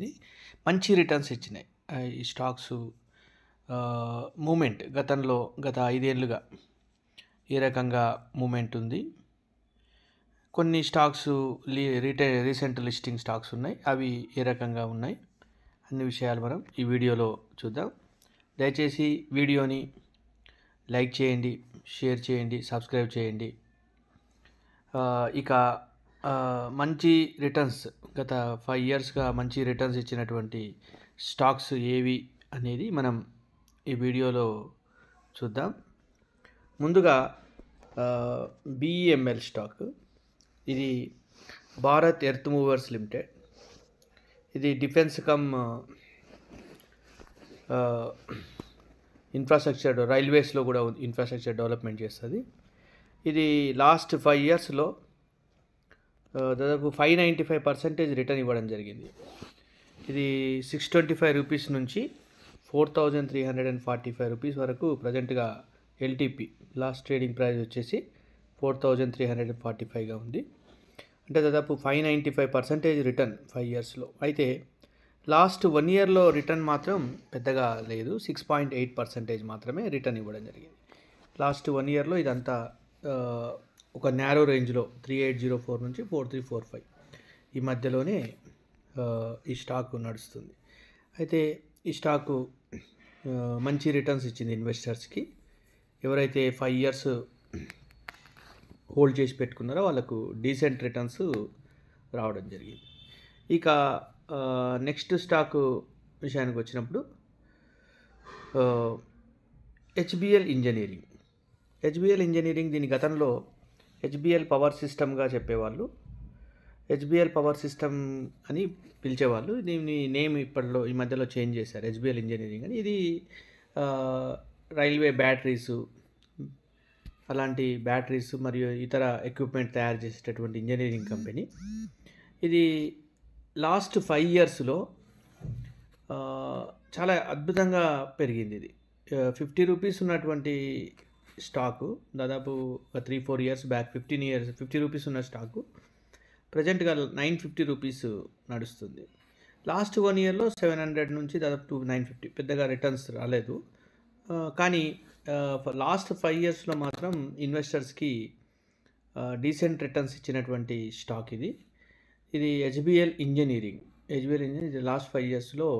వచ్చింది. మంచి రిటర్న్స్ ఇచ్చినాయి. ఈ స్టాక్స్ మూమెంట్ గత 5 ఏళ్లుగా ఏ రకంగా మూమెంట్ ఉంది. కొన్ని స్టాక్స్ రీసెంట్ లిస్టింగ్ స్టాక్స్ ఉన్నాయి. అవి ఏ రకంగా ఉన్నాయి అన్ని విషయాలు మనం ఈ వీడియోలో చూద్దాం. దయచేసి వీడియోని లైక్ చేయండి, షేర్ చేయండి, సబ్స్క్రైబ్ చేయండి. ఇక మంచి రిటర్న్స్ గత 5 ఇయర్స్గా మంచి రిటర్న్స్ ఇచ్చినటువంటి స్టాక్స్ ఏవి అనేది మనం ఈ వీడియోలో చూద్దాం. ముందుగా BEML స్టాక్. ఇది భారత్ ఎర్త్ మూవర్స్ లిమిటెడ్. ఇది డిఫెన్స్ కమ్ ఇన్ఫ్రాస్ట్రక్చర్, రైల్వేస్లో కూడా ఇన్ఫ్రాస్ట్రక్చర్ డెవలప్మెంట్ చేస్తుంది. ఇది లాస్ట్ 5 ఇయర్స్లో దాదాపు 595% రిటర్న్ ఇవ్వడం జరిగింది. ఇది 625 రూపీస్ నుంచి 4345 రూపీస్ వరకు ప్రజెంట్గా LTP లాస్ట్ ట్రేడింగ్ ప్రైస్ వచ్చేసి 4345గా ఉంది. అంటే దాదాపు 595% రిటర్న్ 5 ఇయర్స్లో. అయితే లాస్ట్ 1 ఇయర్లో రిటర్న్ మాత్రం పెద్దగా లేదు. 6.8% మాత్రమే రిటర్న్ ఇవ్వడం జరిగింది. లాస్ట్ 1 ఇయర్లో ఇదంతా ఒక నేరో రేంజ్లో 3804 నుంచి 4345 ఈ మధ్యలోనే ఈ స్టాక్ నడుస్తుంది. అయితే ఈ స్టాకు మంచి రిటర్న్స్ ఇచ్చింది ఇన్వెస్టర్స్కి. ఎవరైతే 5 ఇయర్స్ హోల్డ్ చేసి పెట్టుకున్నారో వాళ్ళకు డీసెంట్ రిటర్న్స్ రావడం జరిగింది. ఇక నెక్స్ట్ స్టాకు విషయానికి వచ్చినప్పుడు HBL ఇంజనీరింగ్. దీని గతంలో HBL పవర్ సిస్టమ్గా చెప్పేవాళ్ళు. HBL పవర్ సిస్టమ్ అని పిలిచేవాళ్ళు. దీని నేమ్ ఈ మధ్యలో చేంజ్ చేశారు, HBL ఇంజనీరింగ్ అని. ఇది రైల్వే బ్యాటరీసు, అలాంటి బ్యాటరీస్ మరియు ఇతర ఎక్విప్మెంట్ తయారు చేసేటటువంటి ఇంజనీరింగ్ కంపెనీ. ఇది లాస్ట్ 5 ఇయర్స్లో చాలా అద్భుతంగా పెరిగింది. ఇది 50 రూపీస్ ఉన్నటువంటి స్టాకు దాదాపు ఒక 3-4 ఇయర్స్ బ్యాక్ 50 రూపీస్ ఉన్న స్టాకు ప్రజెంట్గా 950 రూపీస్ నడుస్తుంది. లాస్ట్ 1 ఇయర్లో 700 నుంచి దాదాపు 950 పెద్దగా రిటర్న్స్ రాలేదు. కానీ లాస్ట్ 5 ఇయర్స్లో మాత్రం ఇన్వెస్టర్స్కి డీసెంట్ రిటర్న్స్ ఇచ్చినటువంటి స్టాక్ ఇది. HBL engineering. ఇది లాస్ట్ 5 ఇయర్స్లో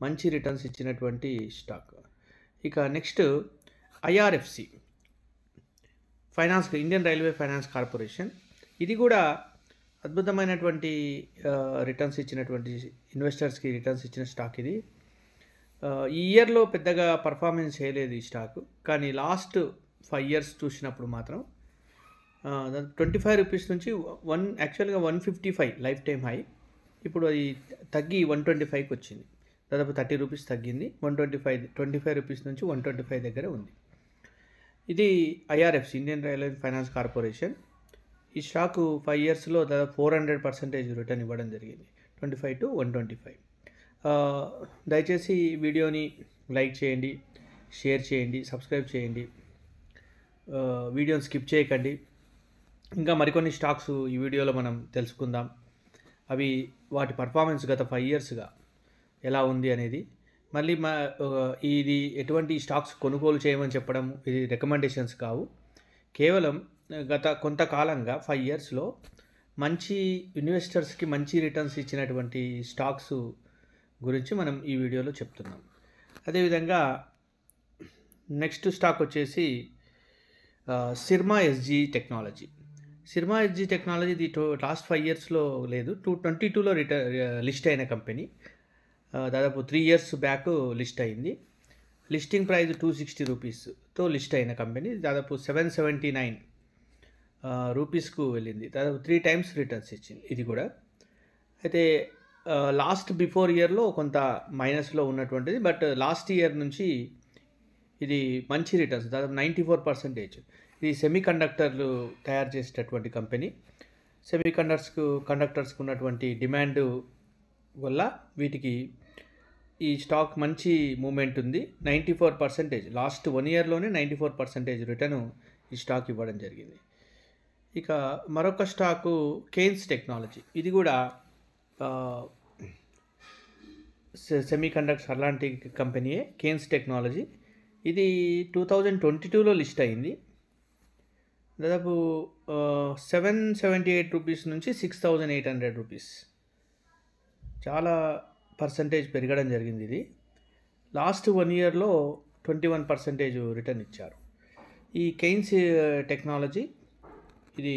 మంచి రిటర్న్స్ ఇచ్చినటువంటి స్టాక్. ఇక next IRFC finance, Indian railway finance corporation. ఇది కూడా అద్భుతమైనటువంటి రిటర్న్స్ ఇచ్చినటువంటి ఇన్వెస్టర్స్కి రిటర్న్స్ ఇచ్చిన స్టాక్ ఇది. ఈ ఇయర్లో పెద్దగా పర్ఫార్మెన్స్ చేయలేదు ఈ స్టాక్. కానీ లాస్ట్ 5 ఇయర్స్ చూసినప్పుడు మాత్రం 25 రూపీస్ నుంచి యాక్చువల్గా 155 లైఫ్ టైం హై. ఇప్పుడు అది తగ్గి 125కి వచ్చింది. దాదాపు 30 రూపీస్ తగ్గింది. 25 రూపీస్ నుంచి 125 దగ్గర ఉంది. ఇది IRFC, Indian railway finance corporation. ఈ స్టాకు 5 ఇయర్స్లో దాదాపు 400% రిటర్న్ ఇవ్వడం జరిగింది, 25 to 125. దయచేసి వీడియోని లైక్ చేయండి, షేర్ చేయండి, సబ్స్క్రైబ్ చేయండి. వీడియోని స్కిప్ చేయకండి. ఇంకా మరికొన్ని స్టాక్స్ ఈ వీడియోలో మనం తెలుసుకుందాం. వాటి పర్ఫార్మెన్స్ గత 5 ఇయర్స్గా ఎలా ఉంది అనేది. మళ్ళీ ఇది ఎటువంటి స్టాక్స్ కొనుగోలు చేయమని చెప్పడం, ఇది రికమెండేషన్స్ కావు. కేవలం గత కొంతకాలంగా 5 ఇయర్స్లో మంచి ఇన్వెస్టర్స్కి మంచి రిటర్న్స్ ఇచ్చినటువంటి స్టాక్స్ గురించి మనం ఈ వీడియోలో చెప్తున్నాం. అదేవిధంగా నెక్స్ట్ స్టాక్ వచ్చేసి సిర్మా SG టెక్నాలజీ. ఇది లాస్ట్ 5 ఇయర్స్లో లేదు, 2022లో లిస్ట్ అయిన కంపెనీ. దాదాపు 3 ఇయర్స్ బ్యాక్ లిస్ట్ అయింది. లిస్టింగ్ ప్రైస్ 260 రూపీస్తో లిస్ట్ అయిన కంపెనీ. దాదాపు 779 రూపీస్కు వెళ్ళింది. దాదాపు 3 టైమ్స్ రిటర్న్స్ ఇచ్చింది ఇది కూడా. అయితే లాస్ట్ బిఫోర్ ఇయర్లో కొంత మైనస్లో ఉన్నటువంటిది, బట్ లాస్ట్ ఇయర్ నుంచి ఇది మంచి రిటర్న్స్, దాదాపు 94%. ఇది సెమీ కండక్టర్లు తయారు చేసేటటువంటి కంపెనీ. కండక్టర్స్కి ఉన్నటువంటి డిమాండ్ వల్ల వీటికి ఈ స్టాక్ మంచి మూమెంట్ ఉంది. 94% లాస్ట్ 1 ఇయర్లోనే 94% రిటర్న్ ఈ స్టాక్ ఇవ్వడం జరిగింది. ఇక మరొక స్టాకు కేన్స్ టెక్నాలజీ. ఇది కూడా సెమీకండక్టర్స్ అలాంటి కంపెనీయే కేన్స్ టెక్నాలజీ. ఇది 2022లో లిస్ట్ అయింది. దాదాపు 778 రూపీస్ నుంచి 6800 రూపీస్, చాలా పర్సంటేజ్ పెరగడం జరిగింది. ఇది లాస్ట్ 1 ఇయర్లో 21% రిటర్న్ ఇచ్చారు. ఈ కేన్స్ టెక్నాలజీ ఇది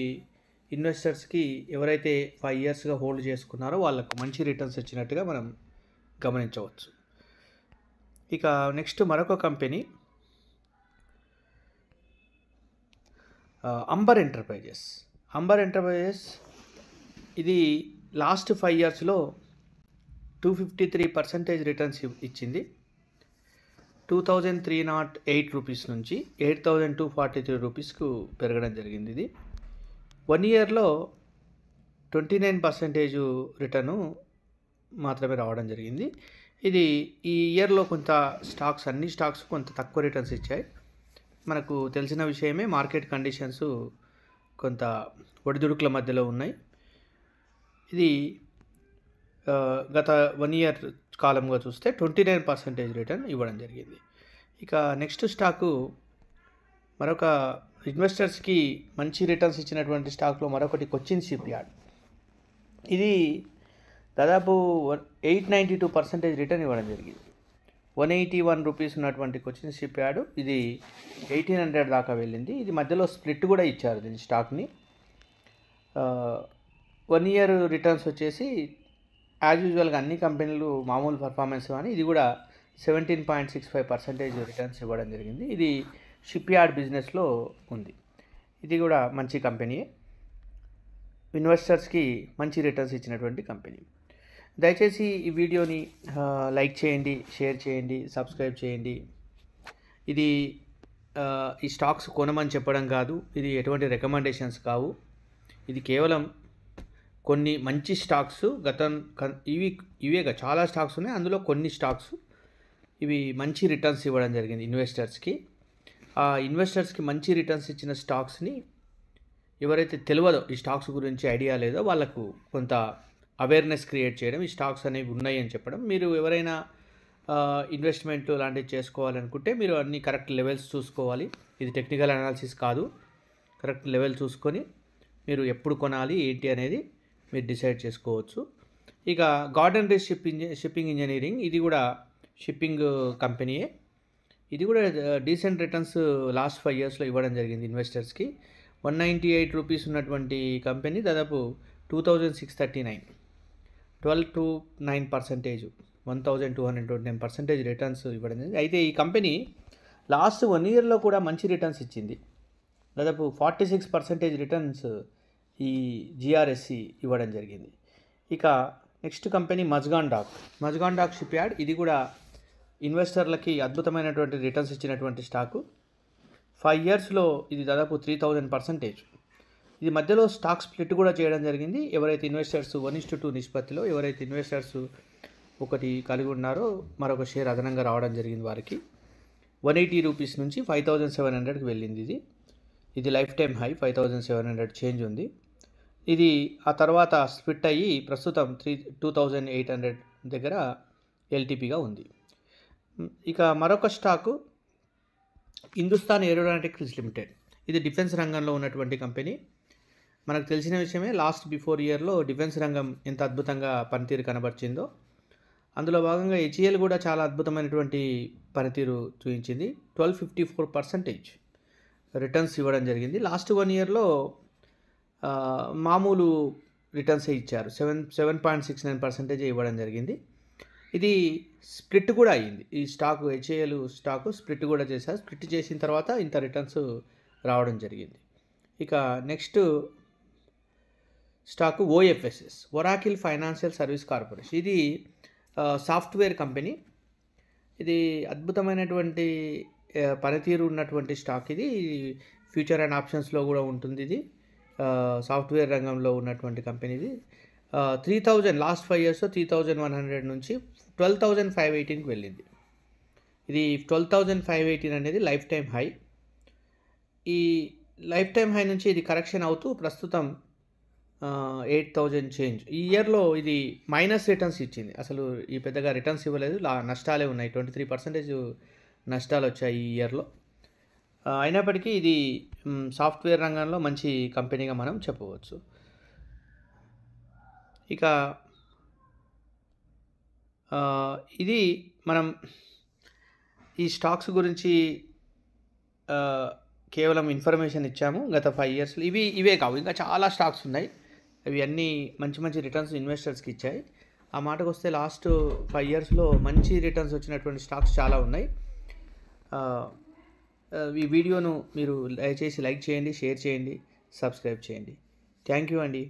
ఇన్వెస్టర్స్కి ఎవరైతే 5 ఇయర్స్గా హోల్డ్ చేసుకున్నారో వాళ్ళకు మంచి రిటర్న్స్ ఇచ్చినట్టుగా మనం గమనించవచ్చు. ఇక నెక్స్ట్ మరొక company Amber Enterprises. Amber Enterprises ఇది లాస్ట్ 5 ఇయర్స్లో 253% రిటర్న్స్ ఇచ్చింది. 2308 రూపీస్ నుంచి 8243 రూపీస్కు పెరగడం జరిగింది. ఇది 1 ఇయర్లో 29% రిటర్ను మాత్రమే రావడం జరిగింది. ఇది ఈ ఇయర్లో కొంత అన్ని స్టాక్స్ కొంత తక్కువ రిటర్న్స్ ఇచ్చాయి. మనకు తెలిసిన విషయమే, మార్కెట్ కండిషన్స్ కొంత ఒడిదుడుకుల మధ్యలో ఉన్నాయి. ఇది గత 1 ఇయర్ కాలంగా చూస్తే 29% రిటర్న్ ఇవ్వడం జరిగింది. ఇక నెక్స్ట్ స్టాకు మరొక ఇన్వెస్టర్స్కి మంచి రిటర్న్స్ ఇచ్చినటువంటి స్టాక్లో మరొకటి కొచ్చిన్ షిప్ యార్డ్. ఇది దాదాపు 892% రిటర్న్ ఇవ్వడం జరిగింది. 181 రూపీస్ ఉన్నటువంటి కొచ్చిన్ షిప్ యార్డ్ ఇది 1800 దాకా వెళ్ళింది. ఇది మధ్యలో స్ప్లిట్ కూడా ఇచ్చారు దీని స్టాక్ని. 1 ఇయర్ రిటర్న్స్ వచ్చేసి యాజ్ యూజువల్గా అన్ని కంపెనీలు మామూలు పర్ఫార్మెన్స్, కానీ ఇది కూడా 17.65% రిటర్న్స్ ఇవ్వడం జరిగింది. ఇది షిప్ యార్డ్ బిజినెస్లో ఉంది. ఇది కూడా మంచి కంపెనీయే, ఇన్వెస్టర్స్కి మంచి రిటర్న్స్ ఇచ్చినటువంటి కంపెనీ. దయచేసి ఈ వీడియోని లైక్ చేయండి, షేర్ చేయండి, సబ్స్క్రైబ్ చేయండి. ఇది ఈ స్టాక్స్ కొనమని చెప్పడం కాదు, ఇది ఎటువంటి రికమెండేషన్స్ కావు. ఇది కేవలం కొన్ని మంచి స్టాక్స్ ఇవేగా చాలా స్టాక్స్ ఉన్నాయి, అందులో కొన్ని స్టాక్స్ ఇవి మంచి రిటర్న్స్ ఇవ్వడం జరిగింది ఇన్వెస్టర్స్కి. ఆ ఇన్వెస్టర్స్కి మంచి రిటర్న్స్ ఇచ్చిన స్టాక్స్ని ఎవరైతే తెలియదో, ఈ స్టాక్స్ గురించి ఐడియా లేదో వాళ్ళకు కొంత అవేర్నెస్ క్రియేట్ చేయడం, ఈ స్టాక్స్ అనేవి ఉన్నాయి అని చెప్పడం. మీరు ఎవరైనా ఇన్వెస్ట్మెంట్ లాంటివి చేసుకోవాలనుకుంటే మీరు అన్ని కరెక్ట్ లెవెల్స్ చూసుకోవాలి. ఇది టెక్నికల్ అనాలిసిస్ కాదు, కరెక్ట్ లెవెల్ చూసుకొని మీరు ఎప్పుడు కొనాలి ఏంటి అనేది మీరు డిసైడ్ చేసుకోవచ్చు. ఇక గార్డెన్ రీచ్ షిప్పింగ్ ఇంజనీరింగ్, ఇది కూడా షిప్పింగ్ కంపెనీయే. ఇది కూడా డీసెంట్ రిటర్న్స్ లాస్ట్ 5 ఇయర్స్లో ఇవ్వడం జరిగింది ఇన్వెస్టర్స్కి. 198 రూపీస్ ఉన్నటువంటి కంపెనీ దాదాపు 2639, 12 to 9%, 1229% రిటర్న్స్ ఇవ్వడం జరిగింది. అయితే ఈ కంపెనీ లాస్ట్ 1 ఇయర్లో కూడా మంచి రిటర్న్స్ ఇచ్చింది. దాదాపు 46% రిటర్న్స్ ఈ జిఆర్ఎస్సి ఇవ్వడం జరిగింది. ఇక next company Mazagon dock shipyard. ఇది కూడా ఇన్వెస్టర్లకి అద్భుతమైనటువంటి రిటర్న్స్ ఇచ్చినటువంటి స్టాకు. 5 ఇయర్స్లో ఇది దాదాపు 3000%. ఇది మధ్యలో స్టాక్ స్ప్లిట్ కూడా చేయడం జరిగింది. ఎవరైతే ఇన్వెస్టర్స్ 1:2 నిష్పత్తిలో ఎవరైతే ఇన్వెస్టర్స్ ఒకటి కలిగి ఉన్నారో మరొక షేర్ అదనంగా రావడం జరిగింది వారికి. 180 రూపీస్ నుంచి 5700కి వెళ్ళింది. ఇది లైఫ్ టైం హై 5700 చేంజ్ ఉంది. ఇది ఆ తర్వాత స్ప్లిట్ అయ్యి ప్రస్తుతం 2800 దగ్గర ఎల్టీపీగా ఉంది. ఇక మరొక స్టాకు హిందుస్థాన్ ఏరోనాటిక్స్ లిమిటెడ్. ఇది డిఫెన్స్ రంగంలో ఉన్నటువంటి కంపెనీ. మనకు తెలిసిన విషయమే, బిఫోర్ ఇయర్లో డిఫెన్స్ రంగం ఎంత అద్భుతంగా పనితీరు కనబరిచిందో అందులో భాగంగా హెచ్ఏఎల్ కూడా చాలా అద్భుతమైనటువంటి పనితీరు చూపించింది. 1254% రిటర్న్స్ ఇవ్వడం జరిగింది. లాస్ట్ 1 ఇయర్లో మామూలు రిటర్న్సే ఇచ్చారు, 7.69% ఇవ్వడం జరిగింది. ఇది స్ప్లిట్ కూడా అయ్యింది. ఈ స్టాకు హెచ్ఏఎల్ స్టాకు స్ప్లిట్ కూడా చేశారు. స్ప్లిట్ చేసిన తర్వాత ఇంత రిటర్న్స్ రావడం జరిగింది. ఇక next stock OFSS, Oracle financial service corporation. ఇది సాఫ్ట్వేర్ కంపెనీ. ఇది అద్భుతమైనటువంటి పనితీరు ఉన్నటువంటి స్టాక్. ఇది ఫ్యూచర్ అండ్ ఆప్షన్స్లో కూడా ఉంటుంది. ఇది సాఫ్ట్వేర్ రంగంలో ఉన్నటువంటి కంపెనీ. ఇది 3000 లాస్ట్ 5 ఇయర్స్లో 3100 నుంచి 12518కి వెళ్ళింది. ఇది 12518 అనేది లైఫ్ టైం హై. ఈ లైఫ్ టైం హై నుంచి ఇది కరెక్షన్ అవుతూ ప్రస్తుతం 8,000 చేంజ్. ఈ ఇయర్‌లో ఇది మైనస్ రిటర్న్స్ ఇచ్చింది. అసలు ఈ పెద్దగా రిటర్న్స్ ఇవ్వలేదు. నష్టాలే ఉన్నాయి. 23% నష్టాలొచ్చాయి ఈ ఇయర్‌లో. అయినప్పటికీ ఇది సాఫ్ట్‌వేర్ రంగంలో మంచి కంపెనీగా మనం చెప్పవచ్చు. ఇక ఇది మనం ఈ స్టాక్స్ గురించి కేవలం ఇన్ఫర్మేషన్ ఇచ్చాము గత 5 ఇయర్స్‌లో. ఇవే కావు, ఇంకా చాలా స్టాక్స్ ఉన్నాయి. అవి అన్నీ మంచి మంచి రిటర్న్స్ ఇన్వెస్టర్స్‌కి ఇచ్చాయి. ఆ మాటకొస్తే లాస్ట్ 5 ఇయర్స్‌లో మంచి రిటర్న్స్ వచ్చినటువంటి స్టాక్స్ చాలా ఉన్నాయి. ఈ వీడియోను మీరు దయచేసి లైక్ చేయండి, షేర్ చేయండి, సబ్స్క్రైబ్ చేయండి. థ్యాంక్ యూ అండి.